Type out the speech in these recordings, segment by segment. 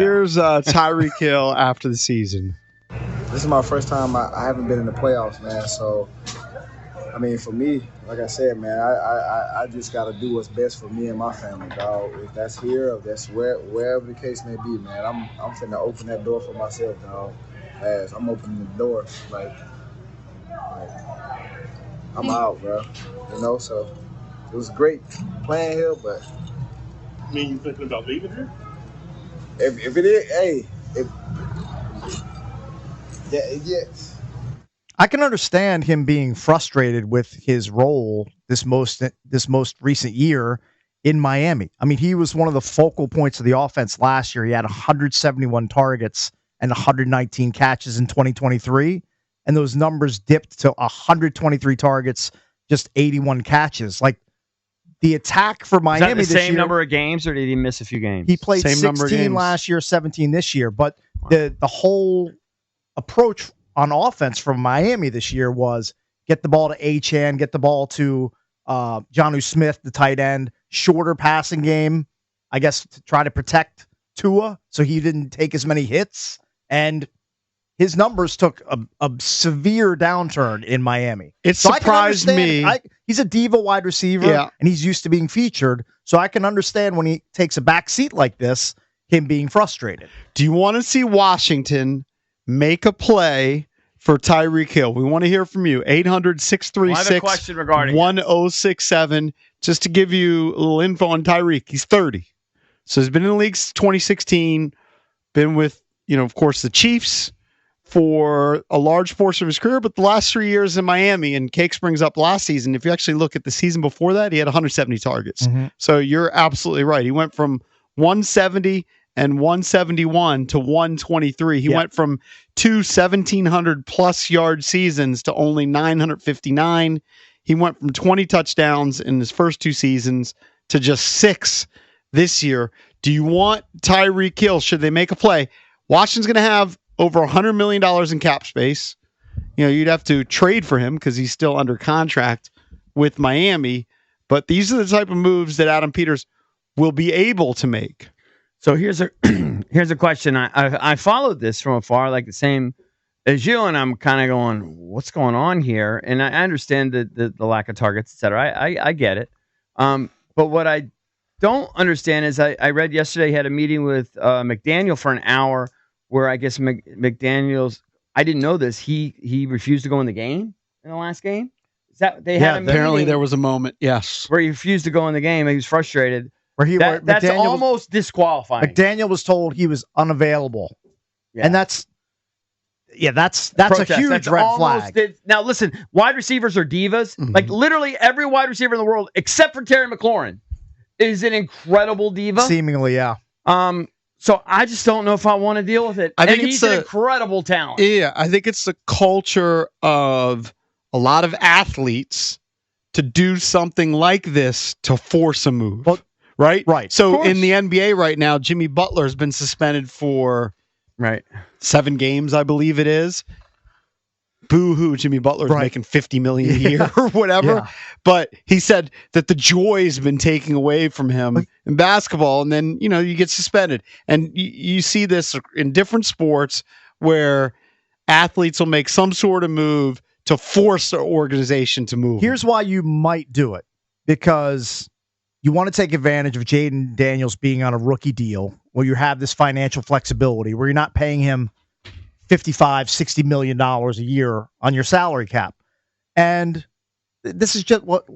Here's Tyreek Hill after the season. This is my first time. I haven't been in the playoffs, man. So, I mean, for me, like I said, man, I just got to do what's best for me and my family, dog. If that's here, if that's wherever the case may be, man, I'm finna open that door for myself, dog. As I'm opening the door, like I'm out, bro. You know, so it was great playing here, but. I mean, you thinking about leaving here? If it is, hey, yes. I can understand him being frustrated with his role this most recent year in Miami. I mean, he was one of the focal points of the offense last year. He had 171 targets and 119 catches in 2023, and those numbers dipped to 123 targets, just 81 catches. Like, the attack for Miami this year. Same number of games, or did he miss a few games? He played 16 last year, 17 this year. But the whole approach on offense from Miami this year was get the ball to Achane, get the ball to Jonnu Smith, the tight end, shorter passing game, I guess, to try to protect Tua so he didn't take as many hits. And his numbers took a severe downturn in Miami. It surprised me. He's a diva wide receiver, and he's used to being featured. So I can understand when he takes a back seat like this, him being frustrated. Do you want to see Washington make a play for Tyreek Hill? We want to hear from you. 800-636-1067. Just to give you a little info on Tyreek. He's 30. So he's been in the league since 2016. Been with, of course, the Chiefs for a large portion of his career, but the last 3 years in Miami, and Cakes brings up last season, if you actually look at the season before that, he had 170 targets. Mm-hmm. So you're absolutely right. He went from 170 and 171 to 123. He went from 1,700 plus yard seasons to only 959. He went from 20 touchdowns in his first two seasons to just 6 this year. Do you want Tyreek Hill? Should they make a play? Washington's going to have over $100 million in cap space. You'd have to trade for him because he's still under contract with Miami. But these are the type of moves that Adam Peters will be able to make. So here's a question. I followed this from afar, like the same as you, and I'm kind of going, what's going on here? And I understand the lack of targets, et cetera. I get it. But what I don't understand is I read yesterday he had a meeting with McDaniel for an hour where I guess McDaniels, I didn't know this, he refused to go in the game in the last game. Is that they had a apparently there was a moment, yes, where he refused to go in the game. He was frustrated. That's almost disqualifying. McDaniel was told he was unavailable, and that's a huge red flag. Now listen, wide receivers are divas. Mm-hmm. Like literally every wide receiver in the world, except for Terry McLaurin, is an incredible diva. Seemingly, yeah. So I just don't know if I want to deal with it. I think he's an incredible talent. Yeah, I think it's the culture of a lot of athletes to do something like this to force a move. Well, right. So in the NBA right now, Jimmy Butler has been suspended for 7 games, I believe it is. Boo-hoo, Jimmy Butler's making $50 million a year or whatever. Yeah. But he said that the joy has been taken away from him in basketball, and then, you get suspended. And you see this in different sports where athletes will make some sort of move to force their organization to move. Here's why you might do it. Because you want to take advantage of Jaden Daniels being on a rookie deal where you have this financial flexibility, where you're not paying him $55-60 million a year on your salary cap. And this is what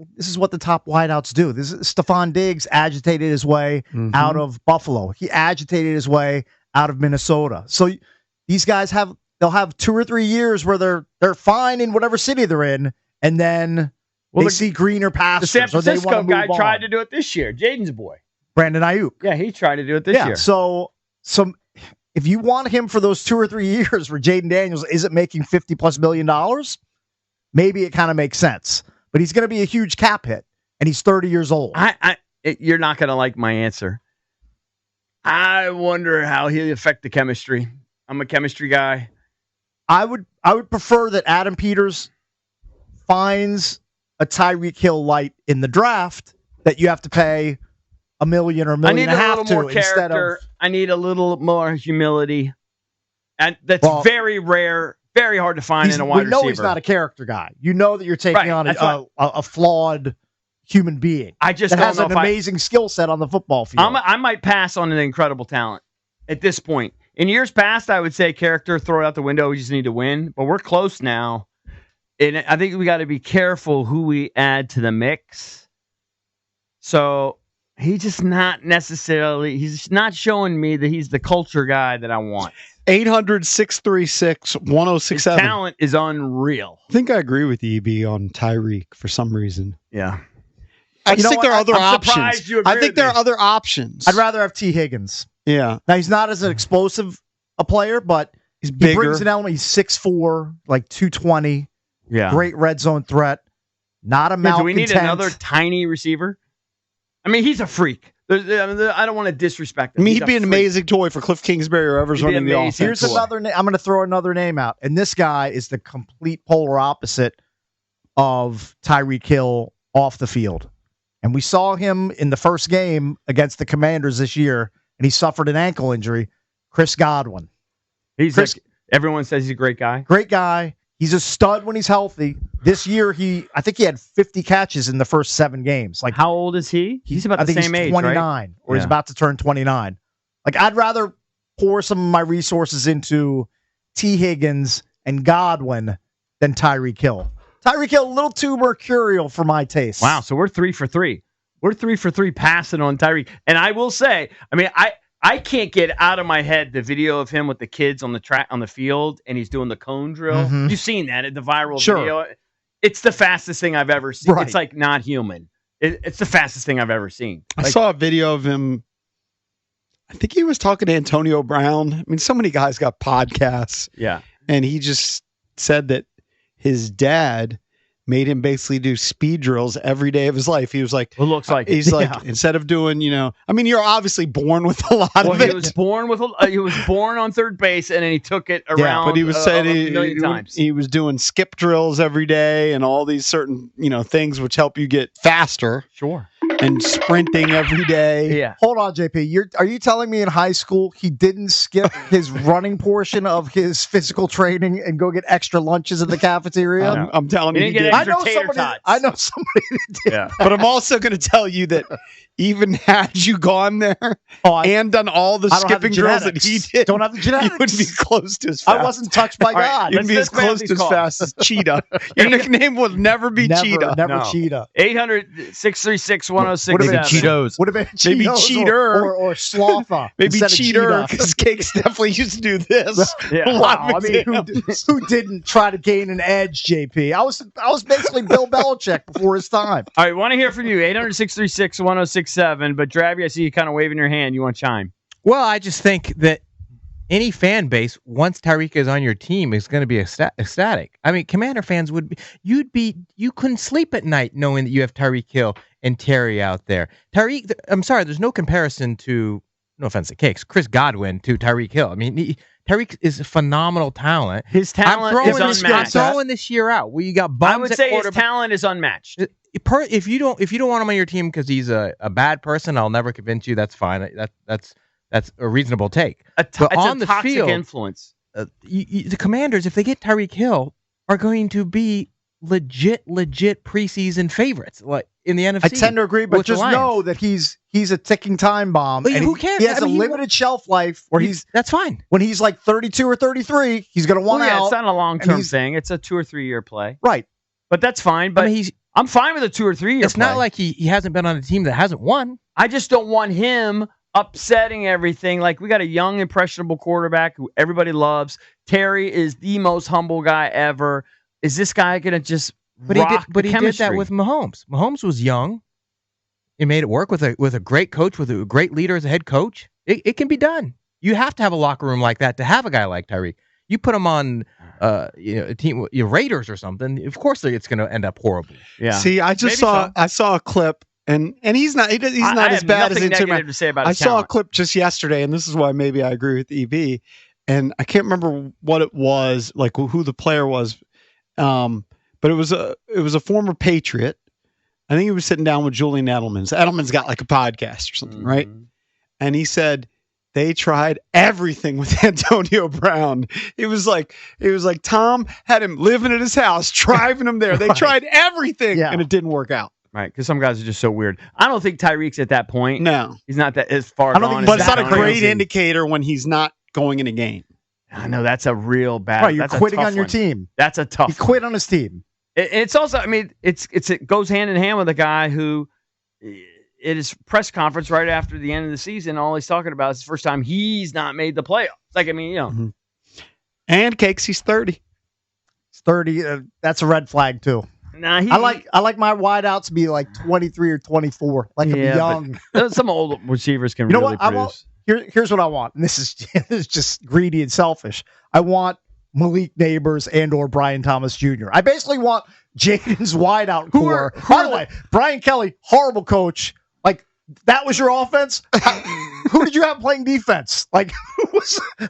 the top wideouts do. This is Stephon Diggs agitated his way out of Buffalo. He agitated his way out of Minnesota. So these guys they'll have 2 or 3 years where they're fine in whatever city they're in, and then they see greener pastures. The San Francisco guy tried to do it this year. Jaden's boy, Brandon Ayuk. Yeah, he tried to do it this year. So if you want him for those 2 or 3 years where Jaden Daniels isn't making $50+ million, maybe it kind of makes sense. But he's going to be a huge cap hit, and he's 30 years old. You're not going to like my answer. I wonder how he'll affect the chemistry. I'm a chemistry guy. I would prefer that Adam Peters finds a Tyreek Hill light in the draft that you have to pay a million or a I million need and a a half little more to instead of. character. I need a little more humility, and that's Well, very rare, very hard to find in a wide we know receiver. he's not a character guy. You know that you're taking Right, on that's a flawed human being I just that don't has know an if amazing skill set on the football field. I might pass on an incredible talent at this point. In years past, I would say character, throw it out the window. We just need to win, but we're close now, and I think we got to be careful who we add to the mix. So he's just not necessarily. He's not showing me that he's the culture guy that I want. 800-636-1067. His talent is unreal. I think I agree with EB on Tyreek for some reason. Yeah. I just think there are other I'm surprised options. you agree I think with there me. are other options. I'd rather have T. Higgins. Yeah. Now he's not as an explosive a player, but He's he bigger. brings an element. He's 6'4", like 220. Yeah. Great red zone threat. Not a Yeah, malcontent. do we need another tiny receiver? I mean, he's a freak. I don't want to disrespect him. I mean, He's he'd be a an freak. amazing toy for Cliff Kingsbury or whoever's He'd be running the amazing. offense. Here's another name. I'm going to throw another name out. And this guy is the complete polar opposite of Tyreek Hill off the field. And we saw him in the first game against the Commanders this year, and he suffered an ankle injury. Chris Godwin. Everyone says he's a great guy. Great guy. He's a stud when he's healthy. This year, I think he had 50 catches in the first 7 games. Like, How old is he? He's about I the think same he's age, 29, right? or he's Yeah. about to turn 29. Like, I'd rather pour some of my resources into T. Higgins and Godwin than Tyreek Hill. Tyreek Hill, a little too mercurial for my taste. Wow, so we're 3 for 3. We're 3 for 3 passing on Tyreek. And I will say, I mean, I can't get out of my head the video of him with the kids on the track on the field, and he's doing the cone drill. Mhm. You've seen that, the viral Sure. video. It's the fastest thing I've ever seen. Right. It's like not human. It's the fastest thing I've ever seen. I Like, saw a video of him. I think he was talking to Antonio Brown. I mean, so many guys got podcasts, yeah. and he just said that his dad made him basically do speed drills every day of his life. He was like, It looks like he's it. like, Yeah. instead of doing, I mean, you're obviously born with a lot Well, of he it. was born on third base, and then he took it around. But he was saying a million times. he was doing skip drills every day and all these certain, things which help you get faster Sure. and sprinting every day. Yeah. Hold on, JP. Are you telling me in high school he didn't skip his running portion of his physical training and go get extra lunches in the cafeteria? I'm telling He you, he didn't did. get I extra know tater somebody. tots. I know somebody that did. Yeah. But I'm also going to tell you that even had you gone there and done all the I don't have the skipping drills that he genetics. did, Don't have the you genetics. wouldn't be close to as fast. I wasn't touched by All right, God. You'd be as Let's balance close these to as calls. fast as Cheetah. Your nickname will never be Cheetah. Never No. Cheetah. 800-636-1067. Would've been Cheetos. Would have been Maybe Cheetos cheater. or Slotha. Maybe instead of cheater, Cheetah. because Cakes definitely used to do this. Yeah. A lot Wow, I of mean, exams. who didn't try to gain an edge, JP? I was basically Bill Belichick before his time. All right, want to hear from you. 800-636-1067. But Drabby, I see you kind of waving your hand. You want to chime? Well, I just think that any fan base, once Tyreek is on your team, is going to be ecstatic. I mean, Commander fans you couldn't sleep at night knowing that you have Tyreek Hill and Terry out there. I'm sorry, there's no comparison to, no offense to Cakes, Chris Godwin to Tyreek Hill. I mean, Tyreek is a phenomenal talent. His talent is I'm unmatched. throwing this year out. We got bums I would at say his quarterback. talent is unmatched. If you don't want him on your team because he's a bad person, I'll never convince you. That's fine. That's a reasonable take. It's on a the toxic field, influence. The Commanders, if they get Tyreek Hill, are going to be legit preseason favorites, like in the NFC. I tend to agree, but with the just Lions. know that he's a ticking time bomb. Well, and who cares? He has I mean, a limited shelf life where that's fine. when he's like 32 or 33, he's going to want out. It's not a long-term he's- thing. It's a 2 or 3 year play. Right. But that's fine. But I mean, I'm fine with a 2 or 3 year it's not like he hasn't been on a team that hasn't won. I just don't want him upsetting everything. Like, we got a young, impressionable quarterback who everybody loves. Terry is the most humble guy ever. Is this guy going to just But rock he did chemistry? that with Mahomes. Mahomes was young. He made it work with a great coach, with a great leader as a head coach. It can be done. You have to have a locker room like that to have a guy like Tyreek. You put him on a team, Raiders or something. Of course, it's going to end up horribly. Yeah. See, I just Maybe I saw a clip, and he's not I not as have bad as nothing Inter. negative to say about I his saw a talent. clip just yesterday, and this is why maybe I agree with EB. And I can't remember what it was, like who the player was, but it was a former Patriot I think he was sitting down with Julian Edelman. So Edelman's got like a podcast or something, right? And he said they tried everything with Antonio Brown. It was like Tom had him living at his house, driving him there. They tried everything, and it didn't work out. Right, because some guys are just so weird. I don't think Tyreek's at that point. No, he's not that as far. I don't think, but it's not a great indicator when he's not going in a game. I know that's a real bad. Right, you're quitting on your team. That's a tough. He quit on his team. It's also, I mean, it goes hand in hand with a guy who, at his press conference right after the end of the season, all he's talking about is the first time he's not made the playoffs. Like, I mean, you know. Mm-hmm. And Cakes, he's 30. He's 30. That's a red flag too. Nah, I like my wideouts to be like 23 or 24, like a young. Some old receivers can. You know really what? produce. Here's what I want. And this is just greedy and selfish. I want Malik Neighbors and/or Brian Thomas Jr. I basically want Jaden's wideout core. By the way, Brian Kelly, horrible coach. Like, that was your offense. Who did you have playing defense? Like,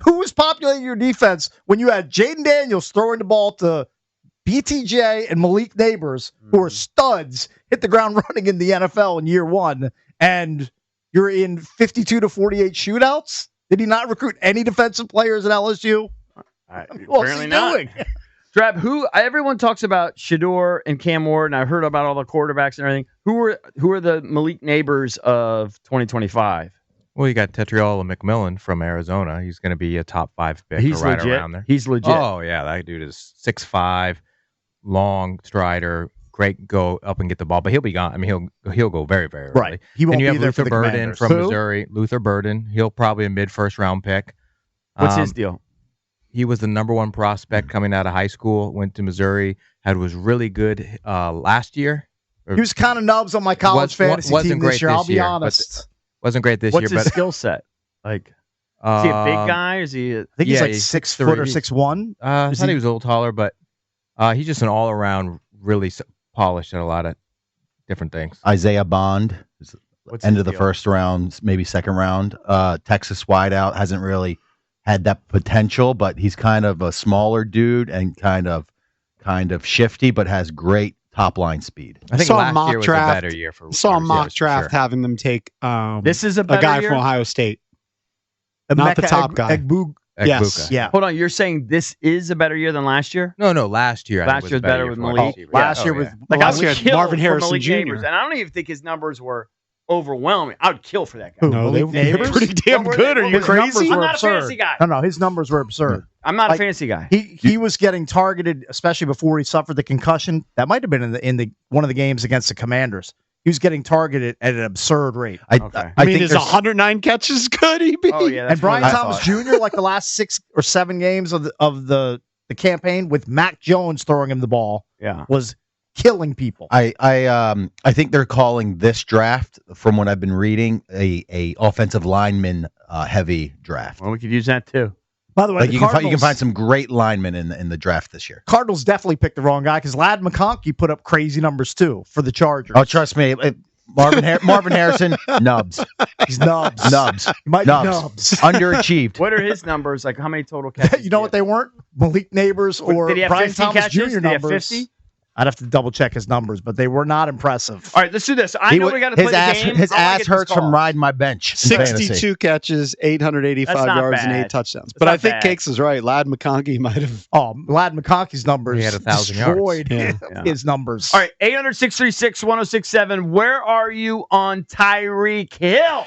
who was populating your defense when you had Jaden Daniels throwing the ball to BTJ and Malik Neighbors, who are studs, hit the ground running in the NFL in year one, and you're in 52 to 48 shootouts? Did he not recruit any defensive players at LSU? Apparently not. Drab, everyone talks about Shador and Cam Ward, and I heard about all the quarterbacks and everything. Who are the Malik Neighbors of 2025? Well, you got Tetriola McMillan from Arizona. He's going to be a top 5 pick. He's right legit. around there. He's legit. Oh yeah, that dude is 6'5", long strider. Great, go up and get the ball, but he'll be gone. I mean, he'll go very, very early. Right. He won't and you be have there Luther for the Burden Commanders. from Who? Missouri. Luther Burden. He'll probably a mid-first round pick. What's his deal? He was the number 1 prospect coming out of high school. Went to Missouri. Was really good last year. He was kind of nubs on my college fantasy wasn't team great this year. I'll be year, honest. Wasn't great this What's year. his But skill set? Like, is he a big guy? Is he? I think he's like 6 foot or 6'1". I thought he was a little taller, but he's just an all-around, really polished at a lot of different things. Isaiah Bond, end of the first round, maybe second round. Texas wideout, hasn't really had that potential, but he's kind of a smaller dude and kind of shifty, but has great top line speed. I think last year was a better year for. Saw a mock draft having them take. This is a guy year? from Ohio State, not the top guy. Yes. Yeah. Hold on, you're saying this is a better year than last year? No, last year. Last year's better with Malik. Last year with like I would year had kill Marvin for Harrison Malik Jr. Neighbors, and I don't even think his numbers were overwhelming. I would kill for that guy. No, they were pretty damn good. Are you His numbers crazy? were I'm not a absurd. fantasy guy. No, his numbers were absurd. I'm not a fantasy guy. He was getting targeted, especially before he suffered the concussion. That might have been in the one of the games against the Commanders. He was getting targeted at an absurd rate. I mean, is 109 catches good, EB? Oh yeah, And Brian Thomas Jr., like the last 6 or 7 games of the campaign, with Mac Jones throwing him the ball, was killing people. I think they're calling this draft, from what I've been reading, a offensive lineman heavy draft. Well, we could use that too. By the way, Like you can find some great linemen in the draft this year. Cardinals definitely picked the wrong guy because Ladd McConkey put up crazy numbers too for the Chargers. Oh, trust me, Marvin Harrison, nubs. He's nubs. Nubs. He might Nubs. be nubs. Underachieved. What are his numbers? Like how many total catches? You know what they weren't? Malik Neighbors or Did he have Brian 50 Thomas catches? Jr. Did he have numbers. 50? I'd have to double check his numbers, but they were not impressive. All right, let's do this. I know we got to play the game. His I wanna ass get this hurts call. from riding my bench. in 62 fantasy. catches, 885 That's not yards, and bad. 8 touchdowns. That's But not I think bad. Cakes is right. Ladd McConkey might have. Oh, Ladd McConkey's numbers He had 1,000 yards. destroyed Yeah. his numbers. All right, 800-636-1067. Where are you on Tyreek Hill?